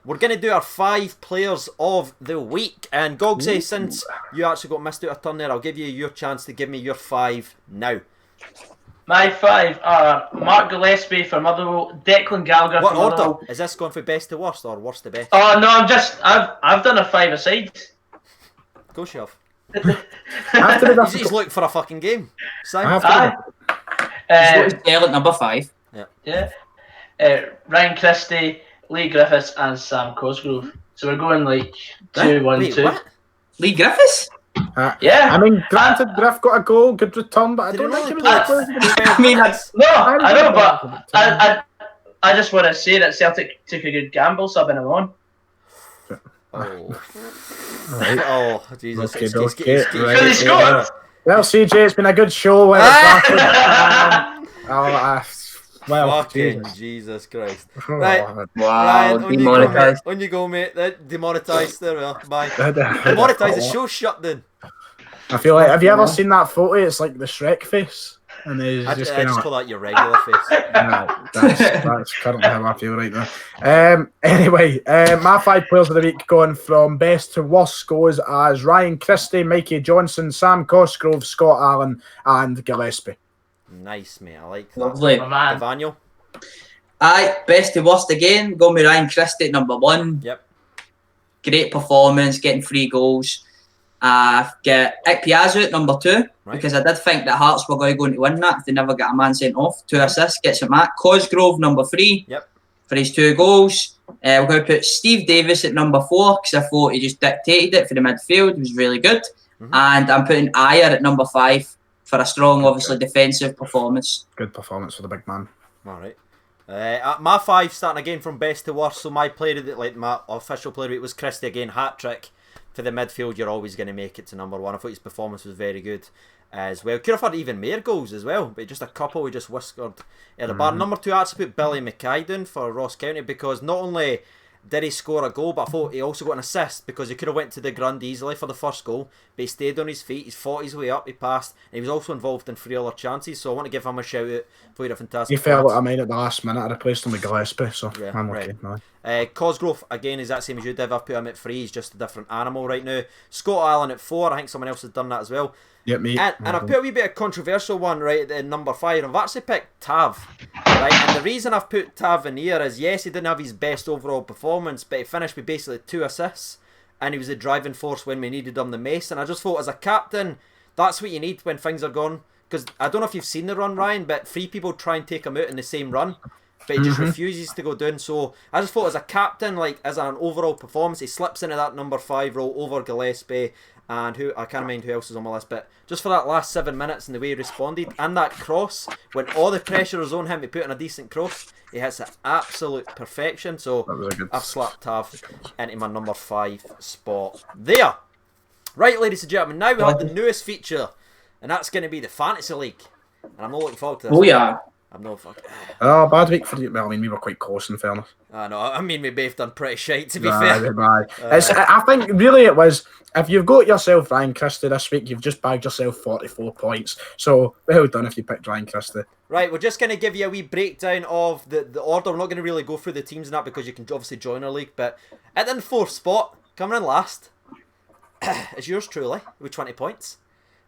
We're going to do our 5 players of the week. And Goggsy, since you actually got missed out a turn there, I'll give you your chance to give me your 5 now. My 5 are Mark Gillespie from Motherwell, Declan Gallagher what from order? Motherwell. Is this going from best to worst or worst to best? Oh no, I've done a 5-a-side. Go shove. He's looking for a fucking game. He's at number 5. Yeah. Ryan Christie, Lee Griffiths, and Sam Cosgrove. So we're going like 2-1-2. What? Lee Griffiths? Yeah. I mean, granted, Griff got a goal, good return, but I don't think he was I mean, I know, but I just want to say that Celtic took a good gamble subbing him on. Right. Oh, Jesus. Because he scored. Well, CJ, it's been a good show. Fucking Jesus Christ. Right. Wow, Ryan, demonetised. on you go, mate. Demonetised. There we are. Bye. Demonetised. The show's shut then. I feel like, have you ever seen that photo? It's like the Shrek face. And I just call that your regular face. That's currently how I feel right now. Anyway, my 5 players of the week going from best to worst goes as Ryan Christie, Mikey Johnson, Sam Cosgrove, Scott Allen, and Gillespie. Nice, mate. I like that. Lovely. Daniel? Aye, best to worst again. Going with Ryan Christie at number 1. Yep. Great performance, getting 3 goals. Get Ikpeazu at number 2, because I did think that Hearts were going to win that if they never get a man sent off. 2 assists, gets him at. Cosgrove number 3 for his 2 goals. We're going to put Steve Davis at number 4 because I thought he just dictated it for the midfield. It was really good. And I'm putting Ayer at number 5 for a strong, obviously, defensive performance. Good performance for the big man. All right. My 5 starting again from best to worst. So my player, my official player of the week was Christie again, hat trick. For the midfield, you're always going to make it to number 1. I thought his performance was very good as well. Could have had even more goals as well, but just a couple we just whiskered at the bar. Number 2, I actually put Billy Mackay down for Ross County, because not only Did he score a goal? But I thought he also got an assist because he could have went to the ground easily for the first goal, but he stayed on his feet. He's fought his way up. He passed, and he was also involved in 3 other chances. So I want to give him a shout out for a fantastic. He fell out of mine at the last minute. I replaced him with Gillespie, so Yeah, I'm right. okay. Cosgrove again is that same as you, Div. I've put him at 3. He's just a different animal right now. Scott Allen at 4. I think someone else has done that as well. Yep, me. And I've put a wee bit of controversial one right at number 5. I've actually picked Tav. Right, and the reason I've put Tav in here is, yes, he didn't have his best overall performance, but he finished with basically 2 assists, and he was the driving force when we needed him the most. And I just thought, as a captain, that's what you need when things are gone. Because I don't know if you've seen the run, Ryan, but 3 people try and take him out in the same run, but he just refuses to go down. So I just thought, as a captain, like as an overall performance, he slips into that number 5 role over Gillespie. And who I can't mind who else is on my list, but just for that last 7 minutes and the way he responded and that cross, when all the pressure is on him, he put in a decent cross. He hits it absolute perfection. So I've slapped Tav into my number 5 spot there. Right, ladies and gentlemen, now we have the newest feature, and that's going to be the Fantasy League. And I'm not looking forward to this. Oh yeah. I'm not fucking. Oh, bad week for you. Well, I mean, we were quite close in fairness. I know. I mean, we both done pretty shite, to be fair. I think really it was, if you've got yourself Ryan Christie this week, you've just bagged yourself 44 points. So well done if you picked Ryan Christie. Right, we're just going to give you a wee breakdown of the order. We're not going to really go through the teams and that because you can obviously join our league. But at the 4th spot, coming in last, is yours truly with 20 points.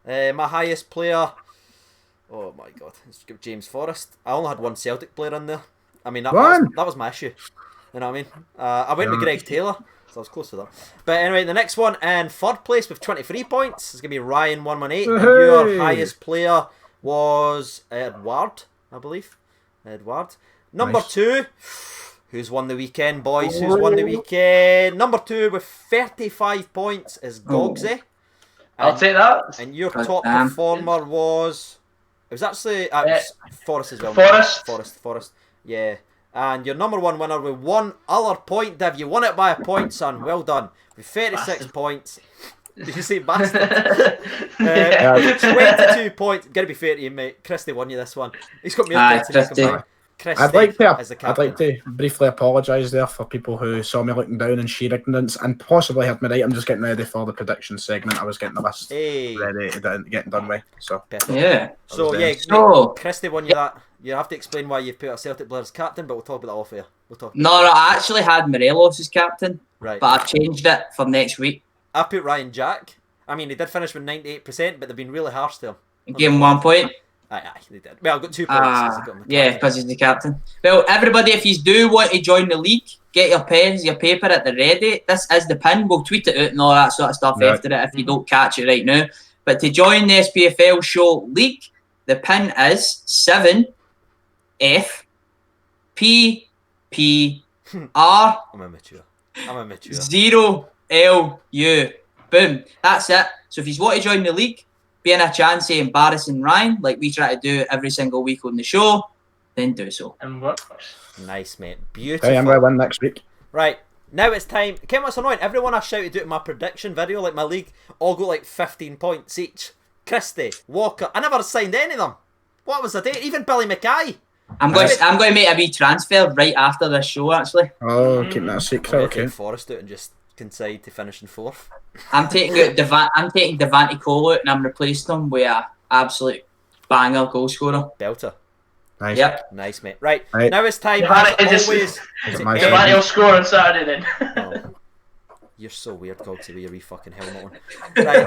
My highest player. Oh my god, let's give James Forrest. I only had 1 Celtic player in there. I mean, that was my issue. You know what I mean? I went with Greg Taylor, so I was close to that. But anyway, the next one in 3rd place with 23 points is going to be Ryan 118. And your highest player was Edward, I believe. Edward. Number 2, who's won the weekend, boys? Who's won the weekend? Number 2 with 35 points is Goggsy. I'll take that. And your top performer was... It was actually Forrest as well. Forrest. Yeah. And your number 1 winner with 1 other point, Div. You won it by a point, son. Well done. With 36 points. Did you say bastard? 22 points. Gotta be fair to you, mate. Christie won you this one. He's got me up to I'd like to briefly apologise there for people who saw me looking down in sheer ignorance and possibly had me right. I'm just getting ready for the prediction segment. I was getting the list ready to get done with. So yeah. So yeah, Christie won you that. You have to explain why you've put a Celtic player as captain, but we'll talk about that off air. No, I actually had Morelos as captain, right? But I've changed it for next week. I put Ryan Jack. I mean, he did finish with 98%, but they've been really harsh to him. Gave him 1 point. Aye, they did. Well, I've got 2 points. Yeah, because he's the captain. Well, everybody, if you do want to join the league, get your pens, your paper at the ready. This is the pin. We'll tweet it out and all that sort of stuff after it if you don't catch it right now. But to join the Spfl show league, the pin is 7FPPR. I'm immature. 0LU. Boom. That's it. So if you want to join the league, being a chance of embarrassing Ryan, like we try to do every single week on the show, then do so. And what? Nice, mate. Beautiful. Hey, I'm going to win next week. Right. Now it's time. Ken, what's annoying? Everyone I shouted out in my prediction video, like my league, all got like 15 points each. Christie, Walker. I never signed any of them. What was the date? Even Billy Mackay. I'm going to make a wee transfer right after this show, actually. Oh, keep that a secret. Okay. Forrest out and just concede to finish in 4th. I'm taking Devante Cole out and I'm replacing him with an absolute banger goal scorer. Belter. Nice. Yep. Nice, mate. Right. Now it's time. Devante will score on Saturday then. Oh, you're so weird, Goggsy, with your wee fucking helmet on. Right.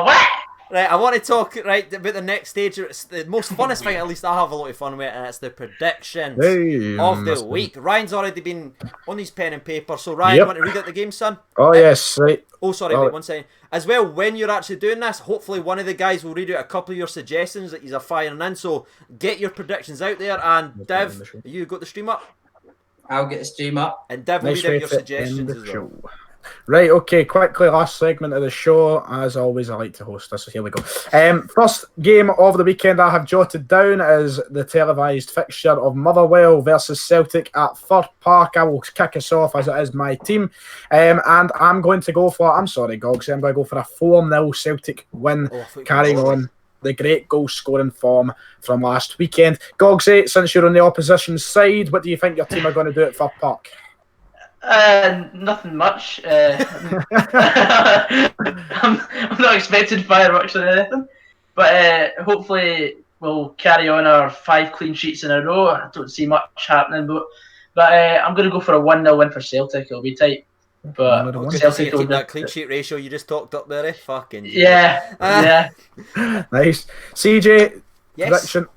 What? Right, I want to talk about the next stage. It's the most funnest thing, at least I have a lot of fun with, and it's the predictions of the week. Ryan's already been on his pen and paper, so Ryan, you want to read out the game, son? Oh, yes, right. Oh, sorry, wait 1 second. As well, when you're actually doing this, hopefully one of the guys will read out a couple of your suggestions that he's firing in, so get your predictions out there, and Dev, you got the stream up? I'll get the stream up. And Dev will read out your suggestions as well. Right, okay, quickly, last segment of the show. As always, I like to host this, so here we go. First game of the weekend I have jotted down is the televised fixture of Motherwell versus Celtic at Fir Park. I will kick us off as it is my team. And I'm going to go for, I'm sorry, Goggsy, I'm going to go for a 4-0 Celtic win, carrying on the great goal scoring form from last weekend. Goggsy, since you're on the opposition side, what do you think your team are going to do at Fir Park? Nothing much. I'm not expecting fireworks or anything, but hopefully we'll carry on our 5 clean sheets in a row. I don't see much happening, but I'm going to go for a 1-0 win for Celtic. It'll be tight. But Celtic will keep that clean sheet ratio you just talked up there, eh? Fucking Jesus. Yeah. Nice. CJ, prediction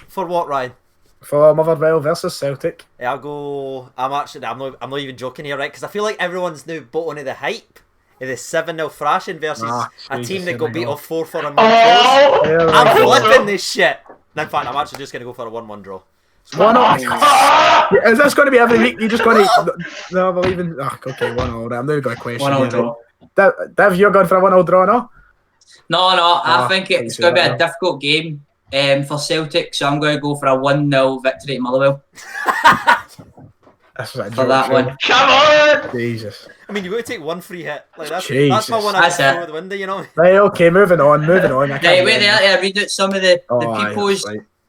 for what, Ryan? For Motherwell versus Celtic. Yeah, I'm not even joking here, right? Because I feel like everyone's now bought onto the hype of the 7-0 thrashing versus a team that got beat off 4 for a month. I'm flipping this shit. No, in fact, I'm actually just going to go for a 1-1 draw. Is this going to be every week? You just going to... No, I believe in... okay, 1-0. I'm now going to question 1-0 draw. Dev, you're going for a 1-0 draw, no? No, I think it's going to be a difficult game for Celtic, so I'm going to go for a 1-0 victory at Motherwell. That's for that one. Come on! Jesus. I mean, you've got to take one free hit. Like that's my one I throw the window, you know? Right, okay, moving on. Right, wait there, read out some of the people's...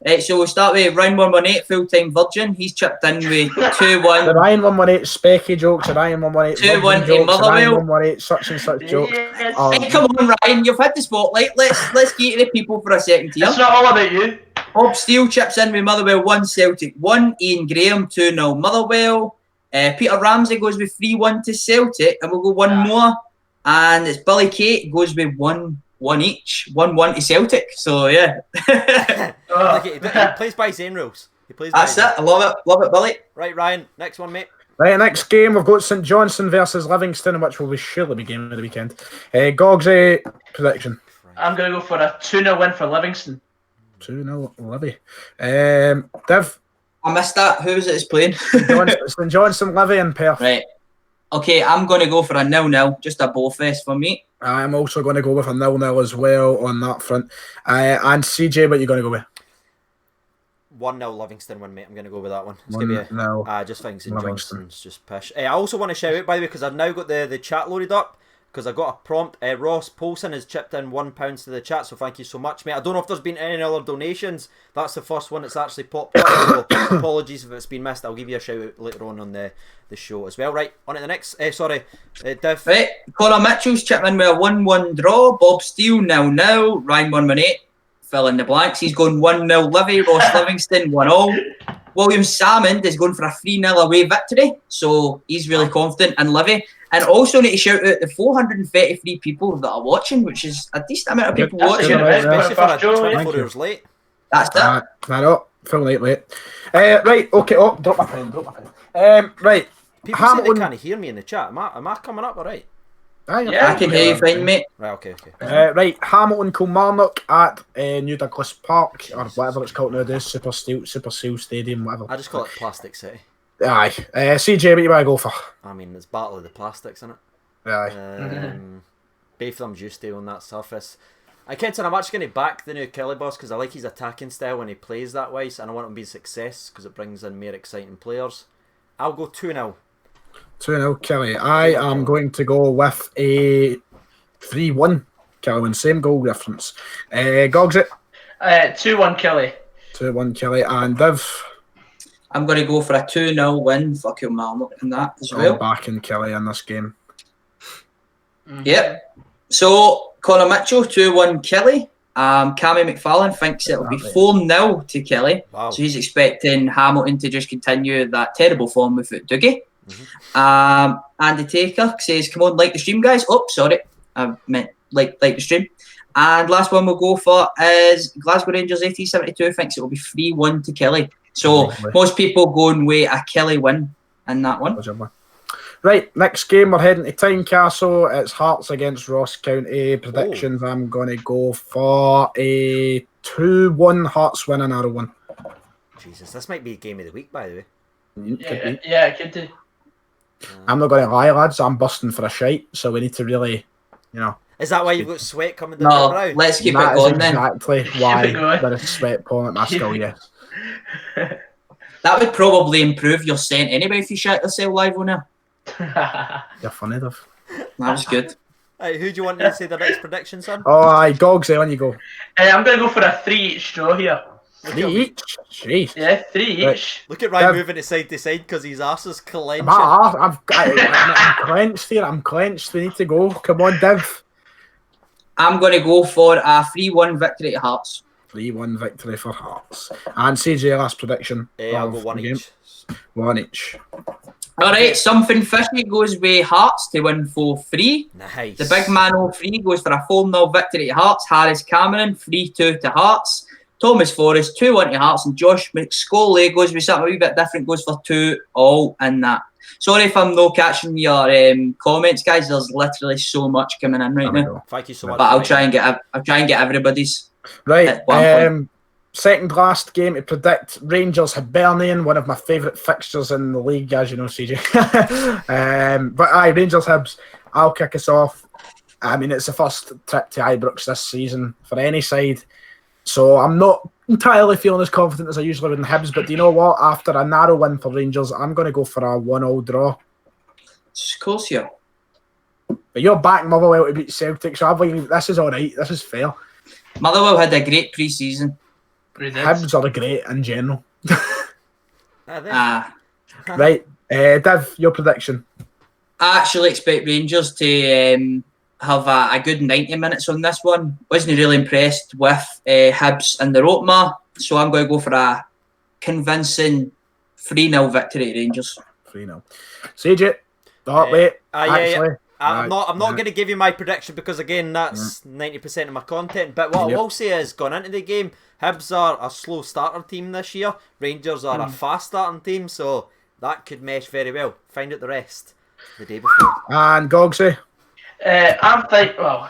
Right, so we'll start with Ryan 118, full-time virgin. He's chipped in with 2-1. The Ryan 118 specky jokes, the Ryan 118 2-1 to Motherwell. Ryan 118 such and such jokes. Yes. Hey, come on, Ryan, you've had the spotlight. Let's get to the people for a second here. It's not all about you. Bob Steele chips in with Motherwell 1, Celtic 1. Ian Graham 2-0 Motherwell. Peter Ramsey goes with 3-1 to Celtic, and we'll go one more. And it's Billy Kate goes with 1 each, 1-1 to Celtic. So yeah. He plays by his own rules. That's it. I love it, Billy. Right, Ryan. Next one, mate. Right, next game we've got St Johnstone versus Livingston, which will surely be game of the weekend. Goggsy, prediction. I'm going to go for a 2-0 win for Livingston. 2-0 Livy. Dev. I missed that. Who is it that's playing? St Johnstone, Livy and Perth. Right. Okay, I'm going to go for a 0-0, just a bowfest for me. I'm also going to go with a 0-0 as well on that front. And CJ, what are you going to go with? 1-0 Livingston win, mate. I'm going to go with that one. It's going to be I just think St Johnston's just pish. I also want to shout out, by the way, because I've now got the chat loaded up, because I got a prompt. Ross Paulson has chipped in £1 to the chat, so thank you so much, mate. I don't know if there's been any other donations. That's the first one that's actually popped up, so apologies if it's been missed. I'll give you a shout out later on the show as well. Right, on to the next. Div. Right, Conor Mitchell's chipped in with a 1-1 draw. Bob Steele 0-0. Ryan 118, fill in the blanks. He's going 1-0 Livy. Ross Livingston 1-0. William Salmond is going for a 3-0 away victory, so he's really confident in Livy. And also need to shout out the 433 people that are watching, which is a decent amount of people watching. Especially for a 24 hours late. That's that. Full night late. Right, okay. Oh, drop my pen. Right. People say they can't hear me in the chat. Am I coming up all right? Yeah, I can hear you fine, mate. Right, okay. Right, Hamilton Kilmarnock at New Douglas Park, or whatever it's called nowadays, Super Seal Stadium, whatever. I just call it Plastic City. Aye. CJ, what you want to go for? I mean, it's Battle of the Plastics, isn't it? Aye. Both of them used to on that surface. I can't say I'm actually going to back the new Kelly boss because I like his attacking style when he plays that way, and I want him to be a success because it brings in more exciting players. I'll go 2-0. 2-0 Kelly. I am going to go with a 3-1 Kelly, same goal difference. Gogs it. 2-1 Kelly. 2-1 Kelly. And Div. I'm going to go for a 2-0 win for Kilmarnock in that as well. I'm backing Kelly in this game. Yep. So, Conor Mitchell, 2-1 Kelly. Cammy McFarlane thinks it'll be 4-0 to Kelly. Wow. So he's expecting Hamilton to just continue that terrible form without Dougie. Andy Taker says, come on, like the stream, guys. Oh, sorry. I meant like the stream. And last one we'll go for is Glasgow Rangers 1872 thinks it will be 3-1 to Kelly. So most people going with a Kelly win in that one. Right, next game we're heading to Tynecastle. It's Hearts against Ross County. Predictions, I'm going to go for a 2-1 Hearts win and Arrow 1. Jesus, this might be game of the week, by the way. Yeah, it could do. I'm not going to lie, lads. I'm busting for a shite, so we need to really, Is that why you've got sweat coming down your brow? Let's keep it going then. Exactly why there is sweat pouring at my skull, yes. That would probably improve your scent anyway if you shite yourself live on air. You're funny, Dov. That was good. Hey, who do you want to say the next prediction, son? Oh, aye, Gogs, on you go. I'm going to go for a 3 each draw here. 3 each? Jeez. Yeah, 3 Right. each. Look at Ryan Dev. moving it side to side because his ass is clenching. I'm clenched here. I'm clenched. We need to go. Come on, Div. I'm going to go for a 3-1 victory at Hearts. 3-1 victory for Hearts. And CJ, last prediction. I'll go 1 the game. each. 1 each. All right, something fishy goes with Hearts to win 4-3. Nice. The big man 03 goes for a 4-0 victory to Hearts. Harris Cameron 3-2 to Hearts. Thomas Forrest 2-1 to Hearts, and Josh McScully goes with something a wee bit different. Goes for 2-all in that. Sorry if I'm not catching your comments, guys. There's literally so much coming in right now. Thank you so much. But I'll try and get everybody's. Right. At one point. Second last game to predict, Rangers Hibernian, one of my favourite fixtures in the league, as you know, CJ. But Rangers Hibs, I'll kick us off. I mean, it's the first trip to Ibrox this season for any side, so I'm not entirely feeling as confident as I usually would in Hibs, but do you know what? After a narrow win for Rangers, I'm going to go for a 1-all draw. Of course, yeah. But you're back Motherwell to beat Celtic, so I believe this is all right. This is fair. Motherwell had a great pre-season. Hibs are great in general. Ah. Right, Div, your prediction. I actually expect Rangers to have a good 90 minutes on this one. Wasn't really impressed with Hibs and the Rotma, so I'm going to go for a convincing 3-0 victory at Rangers. 3-0. CJ, wait. Actually, I'm not going to give you my prediction because again that's 90% of my content. But what I will say is, going into the game, Hibs are a slow starter team this year. Rangers are a fast starting team, so that could mesh very well. Find out the rest the day before. And Goggsy. I'm thinking, well,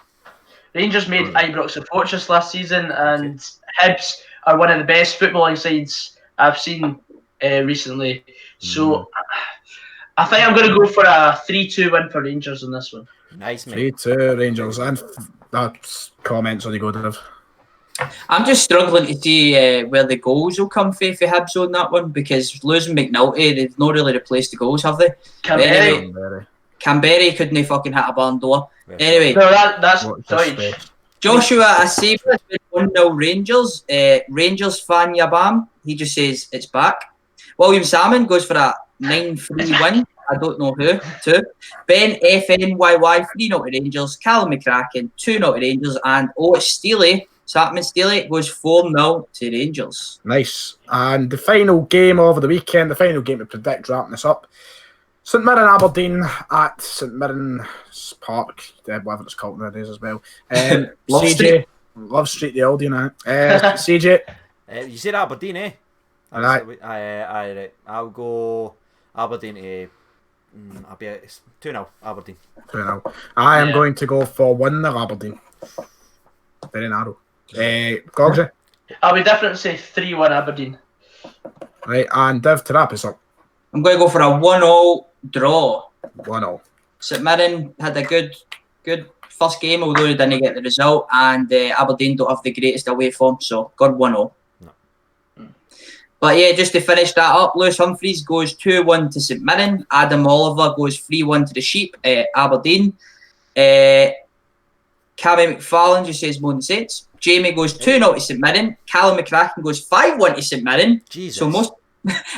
Rangers made Ibrox a fortress last season, and Hibs are one of the best footballing sides I've seen recently. So I think I'm going to go for a 3-2 win for Rangers on this one. Nice, mate. 3-2 Rangers. And comments on the go, Div. I'm just struggling to see where the goals will come from for Hibs on that one, because losing McNulty, they've not really replaced the goals, have they? Canberra couldn't fucking hit a barn door. Anyway, no, that's Deutsch. Joshua Asafa with 1-0 Rangers. Rangers fan Yabam, he just says it's back. William Salmon goes for a 9-3 win. I don't know who. 2. Ben FNYY 3-0 to Rangers. Callum McCracken 2-0 to Rangers. And Steely, Satman Steely goes 4-0 to Rangers. Nice. And the final game of the weekend, the final game to predict, wrapping this up. St Mirren Aberdeen at St Mirren's Park, whatever it's called nowadays as well. CJ, Love Street, the old, you know. CJ. You said Aberdeen, eh? Right. I'll go Aberdeen to. I'll be 2-0 Aberdeen. 2-0. I am going to go for 1-0 Aberdeen. Very narrow. Goggsy. I'll be different and say 3-1 Aberdeen. Right, and Div, to wrap us up. I'm going to go for a 1-0 draw. 1-0. St Mirren had a good first game, although they didn't get the result, and Aberdeen don't have the greatest away form, so got 1-0. But yeah, just to finish that up, Lewis Humphreys goes 2-1 to St Mirren. Adam Oliver goes 3-1 to the Sheep, Aberdeen. Cammy McFarlane just says Moan Saints. Jamie goes 2-0 to St Mirren. Callum McCracken goes 5-1 to St Mirren. Jesus. So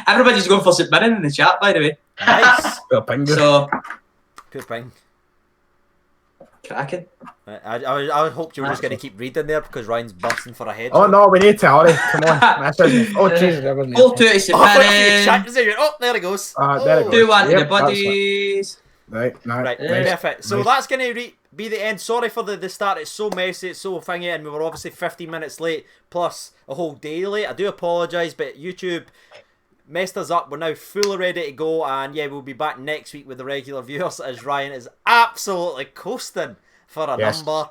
everybody's going for St Mirren in the chat, by the way. Nice. So Good thing. cracking. I would hope you were just going to keep reading there because Ryan's busting for a head. Oh no, we need to hurry. Come on. Jesus. All 2 to St Mirren. Oh, there it goes. There it goes. 2-1 to the buddies. Right, nice. Perfect. So that's going to be the end. Sorry for the start. It's so messy, it's so thingy, and we were obviously 15 minutes late, plus a whole day late. I do apologise, but YouTube messed us up. We're now fully ready to go, and yeah, we'll be back next week with the regular viewers as Ryan is absolutely coasting for a number.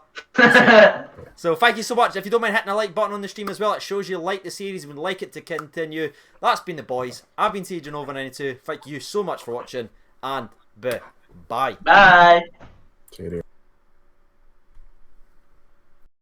So thank you so much. If you don't mind hitting a like button on the stream as well, it shows you like the series and would like it to continue. That's been the boys. I've been CJ Nova 92. Thank you so much for watching, and bye. Bye. Cheerio.